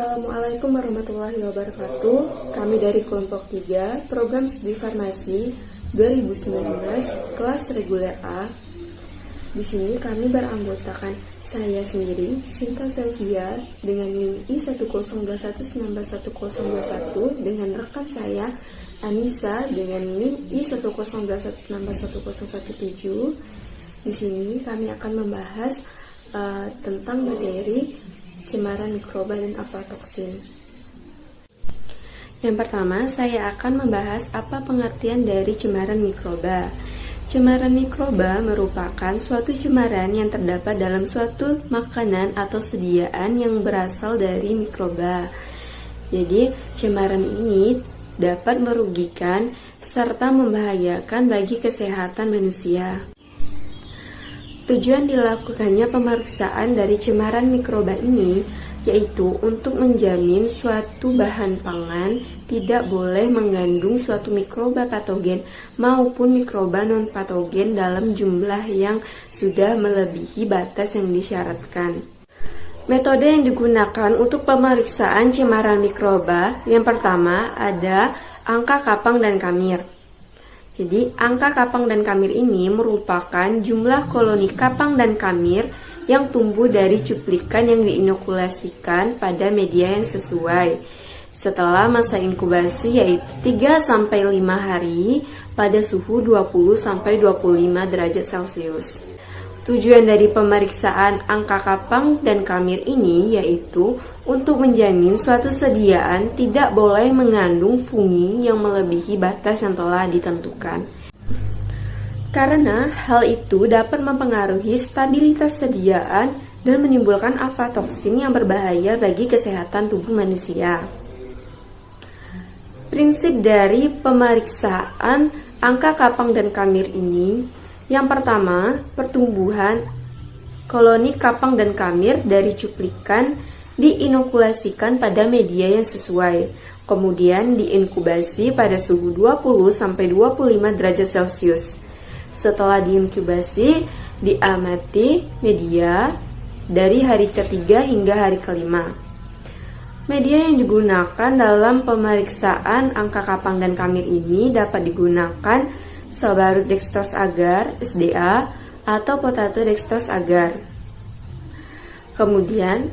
Assalamualaikum warahmatullahi wabarakatuh. Kami dari kelompok 3, program studi farmasi 2019, kelas reguler A. Di sini kami beranggotakan saya sendiri, Sinta Selvia, dengan NIM I10219121 dengan rekan saya, Anissa, dengan NIM I10219117. Di sini kami akan membahas tentang materi cemaran mikroba dan aflatoksin. Yang pertama, saya akan membahas apa pengertian dari cemaran mikroba. Cemaran mikroba merupakan suatu cemaran yang terdapat dalam suatu makanan atau sediaan yang berasal dari mikroba. Jadi, cemaran ini dapat merugikan serta membahayakan bagi kesehatan manusia. Tujuan dilakukannya pemeriksaan dari cemaran mikroba ini yaitu untuk menjamin suatu bahan pangan tidak boleh mengandung suatu mikroba patogen maupun mikroba non-patogen dalam jumlah yang sudah melebihi batas yang disyaratkan. Metode yang digunakan untuk pemeriksaan cemaran mikroba yang pertama ada angka kapang dan kamir. Jadi, angka kapang dan kamir ini merupakan jumlah koloni kapang dan kamir yang tumbuh dari cuplikan yang diinokulasikan pada media yang sesuai setelah masa inkubasi yaitu 3-5 hari pada suhu 20-25 derajat Celcius. Tujuan dari pemeriksaan angka kapang dan kamir ini yaitu untuk menjamin suatu sediaan tidak boleh mengandung fungi yang melebihi batas yang telah ditentukan. Karena hal itu dapat mempengaruhi stabilitas sediaan dan menimbulkan aflatoksin yang berbahaya bagi kesehatan tubuh manusia. Prinsip dari pemeriksaan angka kapang dan kamir ini, yang pertama, pertumbuhan koloni kapang dan kamir dari cuplikan diinokulasikan pada media yang sesuai, kemudian diinkubasi pada suhu 20-25 derajat Celcius. Setelah diinkubasi, diamati media dari hari ketiga hingga hari kelima. Media yang digunakan dalam pemeriksaan angka kapang dan kamir ini dapat digunakan sel barut dextrose agar (SDA) atau potato dextrose agar. Kemudian,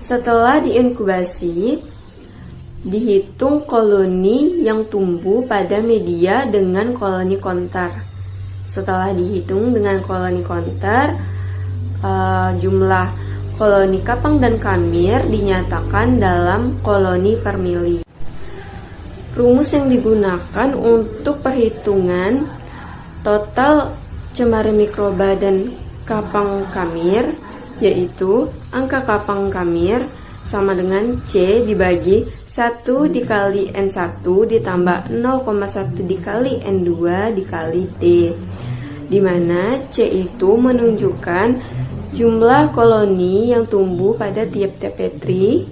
setelah diinkubasi, dihitung koloni yang tumbuh pada media dengan koloni kontar. Setelah dihitung dengan koloni kontar, jumlah koloni kapang dan kamir dinyatakan dalam koloni per mili. Rumus yang digunakan untuk perhitungan total cemaran mikroba dan kapang kamir yaitu angka kapang kamir sama dengan C dibagi 1 dikali N1 ditambah 0,1 dikali N2 dikali T, di mana C itu menunjukkan jumlah koloni yang tumbuh pada tiap-tiap petri,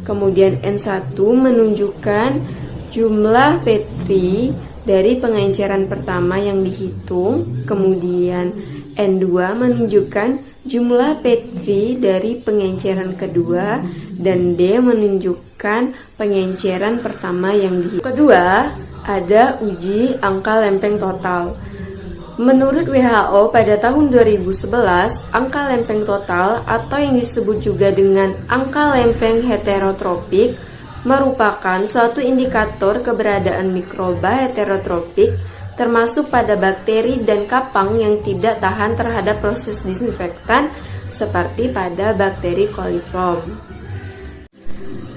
kemudian N1 menunjukkan jumlah petri dari pengenceran pertama yang dihitung, kemudian N2 menunjukkan jumlah petri dari pengenceran kedua, dan D menunjukkan pengenceran pertama yang dihitung. Kedua, ada uji angka lempeng total. Menurut WHO pada tahun 2011, angka lempeng total atau yang disebut juga dengan angka lempeng heterotropik merupakan suatu indikator keberadaan mikroba heterotropik termasuk pada bakteri dan kapang yang tidak tahan terhadap proses disinfektan seperti pada bakteri coliform.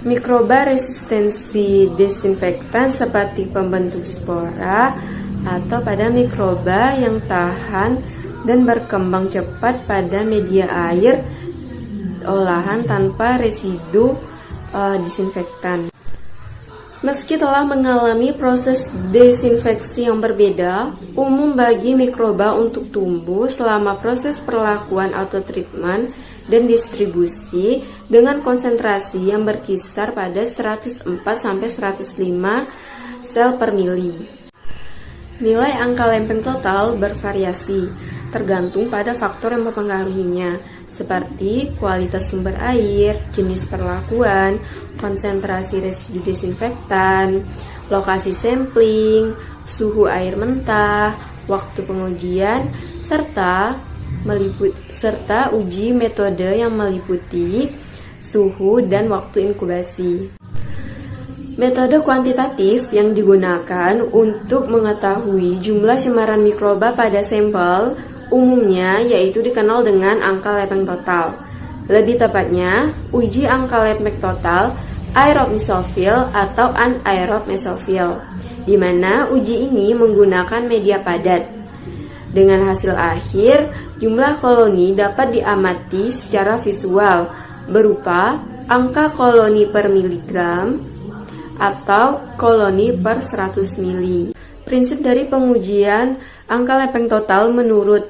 Mikroba resistensi disinfektan seperti pembentuk spora atau pada mikroba yang tahan dan berkembang cepat pada media air olahan tanpa residu disinfektan. Meski telah mengalami proses desinfeksi yang berbeda, umum bagi mikroba untuk tumbuh selama proses perlakuan atau treatment dan distribusi dengan konsentrasi yang berkisar pada 104-105 sel per mili. Nilai angka lempeng total bervariasi, tergantung pada faktor yang mempengaruhinya, seperti kualitas sumber air, jenis perlakuan, konsentrasi residu desinfektan, lokasi sampling, suhu air mentah, waktu pengujian, serta uji metode yang meliputi suhu dan waktu inkubasi. Metode kuantitatif yang digunakan untuk mengetahui jumlah cemaran mikroba pada sampel umumnya yaitu dikenal dengan angka lepeng total. Lebih tepatnya, uji angka lepeng total aerob mesofil atau anaerob mesofil, di mana uji ini menggunakan media padat. Dengan hasil akhir, jumlah koloni dapat diamati secara visual berupa angka koloni per miligram atau koloni per 100 mili. Prinsip dari pengujian angka lepeng total menurut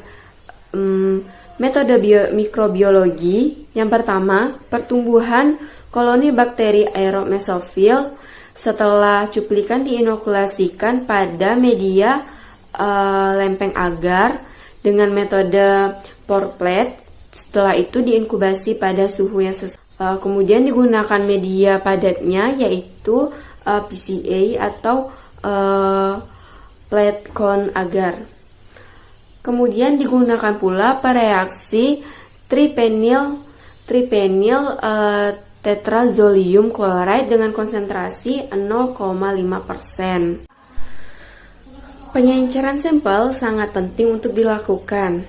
metode mikrobiologi. Yang pertama, pertumbuhan koloni bakteri aerob mesofil setelah cuplikan diinokulasikan pada media lempeng agar dengan metode pour plate. Setelah itu diinkubasi pada suhu yang sesuai. Kemudian digunakan media padatnya yaitu PCA atau plate cone agar. Kemudian digunakan pula pereaksi tripenyl tetrazolium chloride dengan konsentrasi 0,5%. Penyenceran sampel sangat penting untuk dilakukan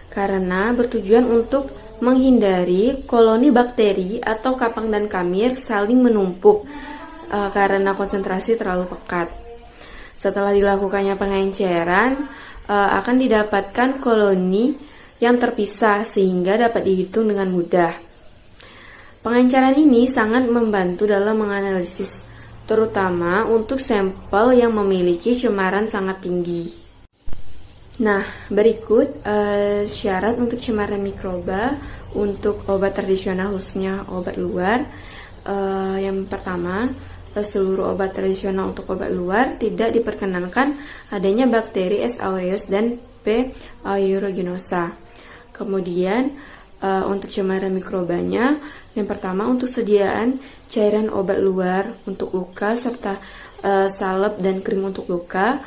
karena bertujuan untuk menghindari koloni bakteri atau kapang dan kamir saling menumpuk karena konsentrasi terlalu pekat. Setelah dilakukannya pengenceran, akan didapatkan koloni yang terpisah sehingga dapat dihitung dengan mudah. Pengenceran ini sangat membantu dalam menganalisis, terutama untuk sampel yang memiliki cemaran sangat tinggi. Nah, berikut syarat untuk cemaran mikroba untuk obat tradisional khususnya obat luar. Yang pertama, seluruh obat tradisional untuk obat luar tidak diperkenankan adanya bakteri S. aureus dan P. aeruginosa. Kemudian untuk cemaran mikrobanya, yang pertama untuk sediaan cairan obat luar untuk luka serta salep dan krim untuk luka,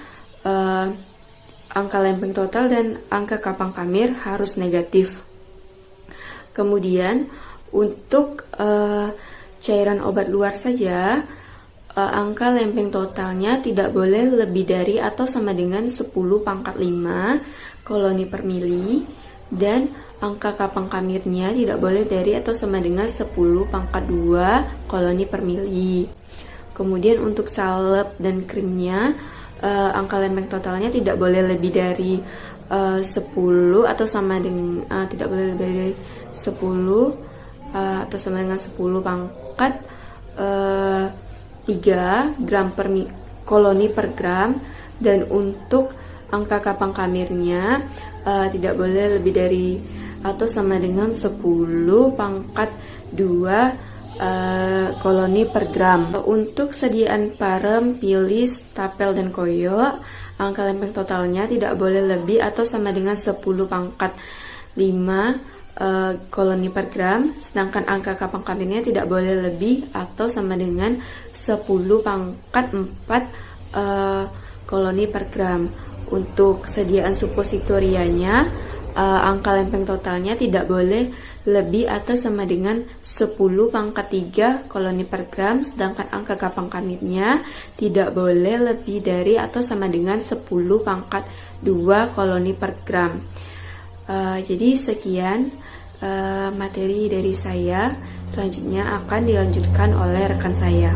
angka lempeng total dan angka kapang kamir harus negatif. Kemudian untuk cairan obat luar saja, angka lempeng totalnya tidak boleh lebih dari atau sama dengan 10⁵ koloni per mili, dan angka kapang kamirnya tidak boleh dari atau sama dengan 10⁵2 koloni per mili. Kemudian untuk salep dan krimnya, angka lempeng totalnya tidak boleh lebih dari 10 atau sama dengan tidak boleh lebih dari 10 atau sama dengan 10⁵3 gram per koloni per gram, dan untuk angka kapang kamirnya tidak boleh lebih dari atau sama dengan 10⁵2 koloni per gram. Untuk sediaan parem, pilis, tapel, dan koyo, angka lempeng totalnya tidak boleh lebih atau sama dengan 10⁵5 koloni per gram, sedangkan angka kapang kamirnya tidak boleh lebih atau sama dengan 10⁵4 koloni per gram. Untuk sediaan suppositorianya, angka lempeng totalnya tidak boleh lebih atau sama dengan 10⁵3 koloni per gram, sedangkan angka kapang kamirnya tidak boleh lebih dari atau sama dengan 10⁵2 koloni per gram. Jadi sekian materi dari saya. Selanjutnya akan dilanjutkan oleh rekan saya.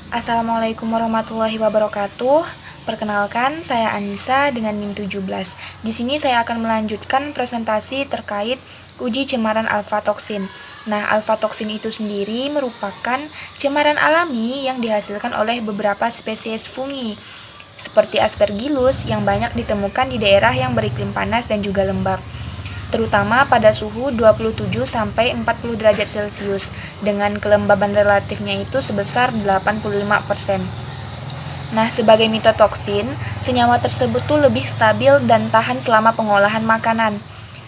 Assalamualaikum warahmatullahi wabarakatuh. Perkenalkan, saya Anissa dengan NIM 17. Di sini saya akan melanjutkan presentasi terkait uji cemaran alfa-toksin. Nah, alfa-toksin itu sendiri merupakan cemaran alami yang dihasilkan oleh beberapa spesies fungi, seperti Aspergillus yang banyak ditemukan di daerah yang beriklim panas dan juga lembab, terutama pada suhu 27-40 derajat Celcius dengan kelembaban relatifnya itu sebesar 85%. Nah, sebagai mitotoksin, senyawa tersebut tuh lebih stabil dan tahan selama pengolahan makanan.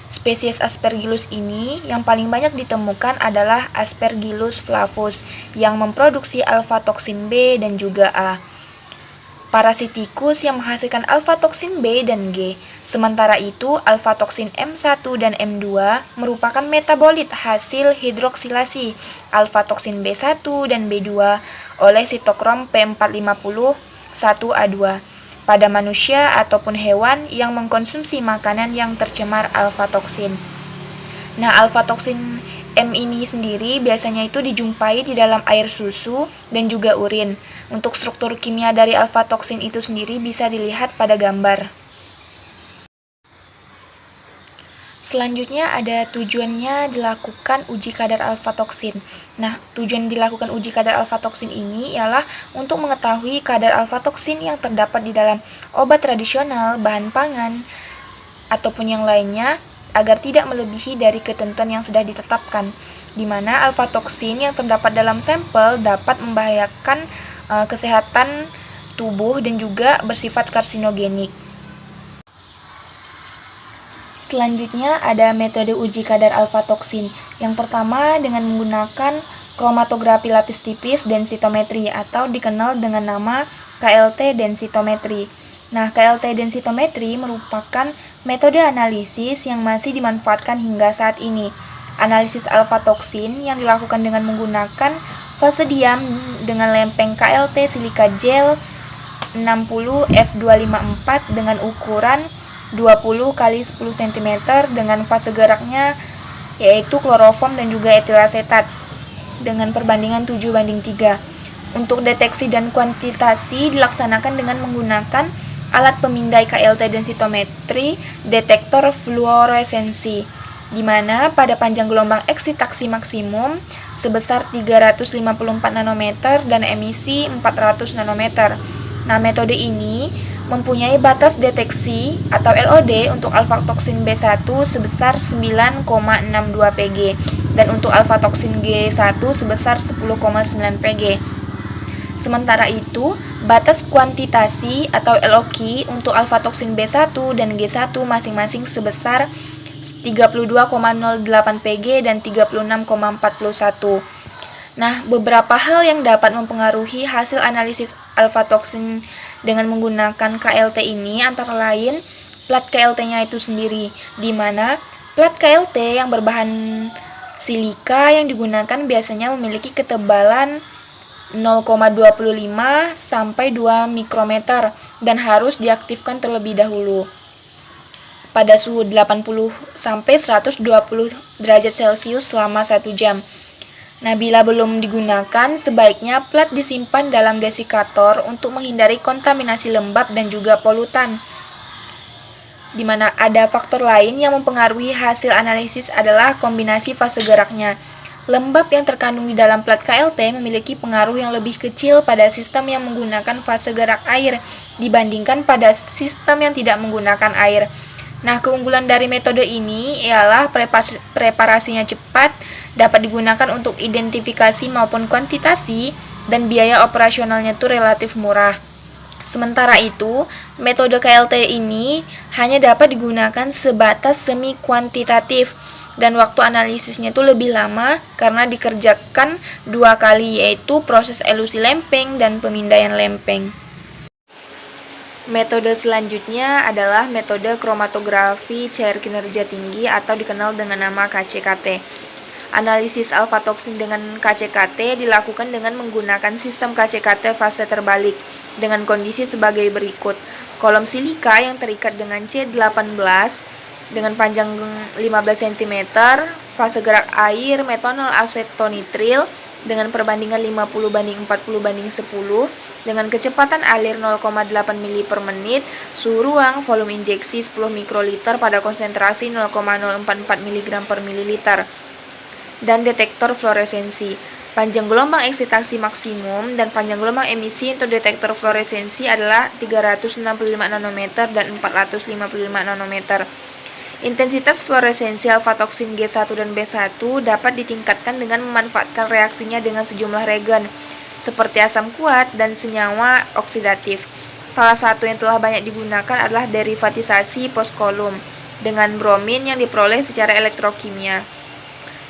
Spesies Aspergillus ini yang paling banyak ditemukan adalah Aspergillus flavus yang memproduksi alfa-toksin B dan juga A. Parasit tikus yang menghasilkan alfa-toksin B dan G. Sementara itu, alfa-toksin M1 dan M2 merupakan metabolit hasil hidroksilasi alfa-toksin B1 dan B2 oleh sitokrom P450 1A2 pada manusia ataupun hewan yang mengkonsumsi makanan yang tercemar alfa-toksin. Nah, alfa-toksin M ini sendiri biasanya itu dijumpai di dalam air susu dan juga urin. Untuk struktur kimia dari alfa-toksin itu sendiri bisa dilihat pada gambar. Selanjutnya ada tujuannya dilakukan uji kadar alfa-toksin. Nah, tujuan dilakukan uji kadar alfa-toksin ini ialah untuk mengetahui kadar alfa-toksin yang terdapat di dalam obat tradisional, bahan pangan, ataupun yang lainnya agar tidak melebihi dari ketentuan yang sudah ditetapkan, di mana alfa-toksin yang terdapat dalam sampel dapat membahayakan kesehatan tubuh dan juga bersifat karsinogenik. Selanjutnya ada metode uji kadar alfa-toksin. Yang pertama dengan menggunakan kromatografi lapis tipis densitometri atau dikenal dengan nama KLT densitometri. Nah, KLT densitometri merupakan metode analisis yang masih dimanfaatkan hingga saat ini. Analisis alfa-toksin yang dilakukan dengan menggunakan fase diam dengan lempeng KLT silika gel 60 F254 dengan ukuran 20 x 10 cm dengan fase geraknya yaitu kloroform dan juga etilasetat dengan perbandingan 7:3. Untuk deteksi dan kuantitasi dilaksanakan dengan menggunakan alat pemindai KLT densitometri detektor fluoresensi, di mana pada panjang gelombang eksitaksi maksimum sebesar 354 nanometer dan emisi 400 nanometer. Nah, metode ini mempunyai batas deteksi atau LOD untuk alfa-toksin B1 sebesar 9,62 Pg dan untuk alfa-toksin G1 sebesar 10,9 Pg. Sementara itu, batas kuantitasi atau LOQ untuk alfa-toksin B1 dan G1 masing-masing sebesar 32,08 Pg dan 36,41. Nah, beberapa hal yang dapat mempengaruhi hasil analisis alfa-toksin dengan menggunakan KLT ini antara lain plat KLT-nya itu sendiri, di mana plat KLT yang berbahan silika yang digunakan biasanya memiliki ketebalan 0,25 sampai 2 mikrometer dan harus diaktifkan terlebih dahulu pada suhu 80 sampai 120 derajat Celcius selama 1 jam. Nah, bila belum digunakan, sebaiknya plat disimpan dalam desikator untuk menghindari kontaminasi lembab dan juga polutan. Di mana ada faktor lain yang mempengaruhi hasil analisis adalah kombinasi fase geraknya. Lembab yang terkandung di dalam plat KLT memiliki pengaruh yang lebih kecil pada sistem yang menggunakan fase gerak air dibandingkan pada sistem yang tidak menggunakan air. Nah, keunggulan dari metode ini ialah preparasinya cepat, dapat digunakan untuk identifikasi maupun kuantitasi, dan biaya operasionalnya itu relatif murah. Sementara itu, metode KLT ini hanya dapat digunakan sebatas semi kuantitatif dan waktu analisisnya itu lebih lama karena dikerjakan 2 kali, yaitu proses elusi lempeng dan pemindaian lempeng. Metode selanjutnya adalah metode kromatografi cair kinerja tinggi atau dikenal dengan nama KCKT. Analisis alfa-toksin dengan KCKT dilakukan dengan menggunakan sistem KCKT fase terbalik dengan kondisi sebagai berikut. Kolom silika yang terikat dengan C18 dengan panjang 15 cm, fase gerak air metanol asetonitril dengan perbandingan 50:40:10 dengan kecepatan alir 0,8 mili per menit, suhu ruang, volume injeksi 10 mikroliter pada konsentrasi 0,044 mg per mililiter, dan detektor fluoresensi. Panjang gelombang eksitasi maksimum dan panjang gelombang emisi untuk detektor fluoresensi adalah 365 nanometer dan 455 nanometer. Intensitas fluoresensi alfa-toksin G1 dan B1 dapat ditingkatkan dengan memanfaatkan reaksinya dengan sejumlah reagen. seperti asam kuat dan senyawa oksidatif. Salah satu yang telah banyak digunakan adalah derivatisasi postkolum dengan bromin yang diperoleh secara elektrokimia.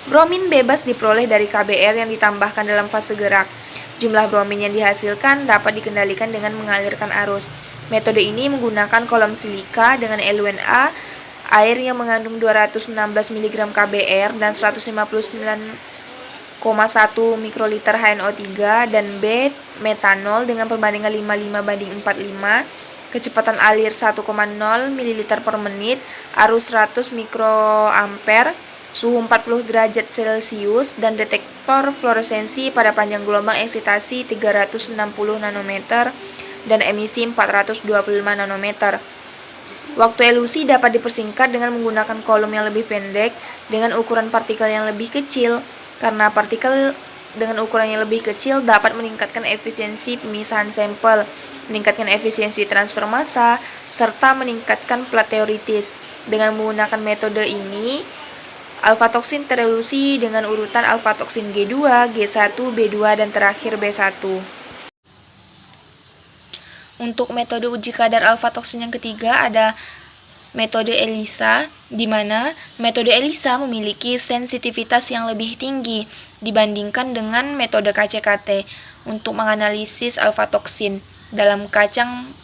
Bromin bebas diperoleh dari KBr yang ditambahkan dalam fase gerak. Jumlah bromin yang dihasilkan dapat dikendalikan dengan mengalirkan arus. Metode ini menggunakan kolom silika dengan LUNA, air yang mengandung 216 mg KBr dan 159,1 mikroliter HNO3, dan B. metanol dengan perbandingan 55:45, kecepatan alir 1,0 ml per menit, arus 100 mikroampere, suhu 40 derajat Celcius, dan detektor fluoresensi pada panjang gelombang eksitasi 360 nanometer dan emisi 425 nanometer. Waktu elusi dapat dipersingkat dengan menggunakan kolom yang lebih pendek dengan ukuran partikel yang lebih kecil, karena partikel dengan ukuran yang lebih kecil dapat meningkatkan efisiensi pemisahan sampel, meningkatkan efisiensi transfer massa, serta meningkatkan plat teoritis. Dengan menggunakan metode ini, alfa-toksin terelusi dengan urutan alfa-toksin G2, G1, B2, dan terakhir B1. Untuk metode uji kadar alfa-toksin yang ketiga ada metode ELISA, di mana metode ELISA memiliki sensitivitas yang lebih tinggi dibandingkan dengan metode KCKT untuk menganalisis alfa-toksin dalam kacang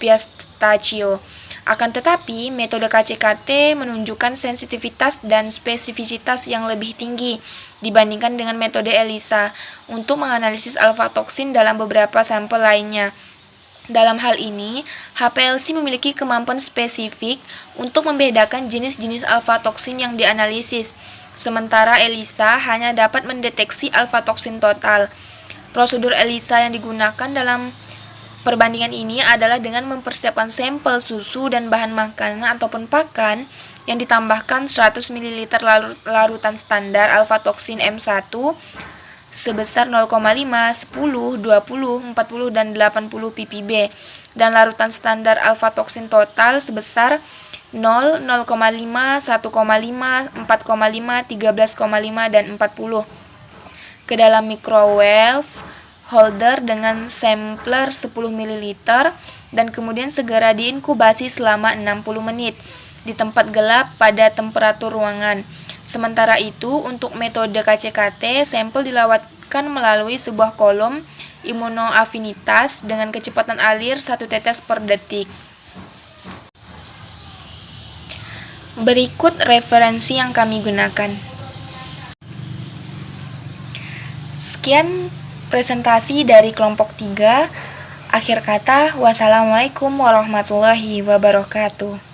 pistachio. Akan tetapi, metode KCKT menunjukkan sensitivitas dan spesifisitas yang lebih tinggi dibandingkan dengan metode ELISA untuk menganalisis alfa-toksin dalam beberapa sampel lainnya. Dalam hal ini, HPLC memiliki kemampuan spesifik untuk membedakan jenis-jenis alfa-toksin yang dianalisis, sementara ELISA hanya dapat mendeteksi alfa-toksin total. Prosedur ELISA yang digunakan dalam perbandingan ini adalah dengan mempersiapkan sampel susu dan bahan makanan ataupun pakan yang ditambahkan 100 ml larutan standar alfa-toksin M1 sebesar 0,5, 10, 20, 40, dan 80 ppb, dan larutan standar alfa-toksin total sebesar 0, 0,5, 1,5, 4,5, 13,5, dan 40 ke dalam microwave holder dengan sampler 10 ml dan kemudian segera diinkubasi selama 60 menit di tempat gelap pada temperatur ruangan. Sementara itu, untuk metode KCKT, sampel dilawatkan melalui sebuah kolom imunoafinitas dengan kecepatan alir 1 tetes per detik. Berikut referensi yang kami gunakan. Sekian presentasi dari kelompok 3. Akhir kata, wassalamualaikum warahmatullahi wabarakatuh.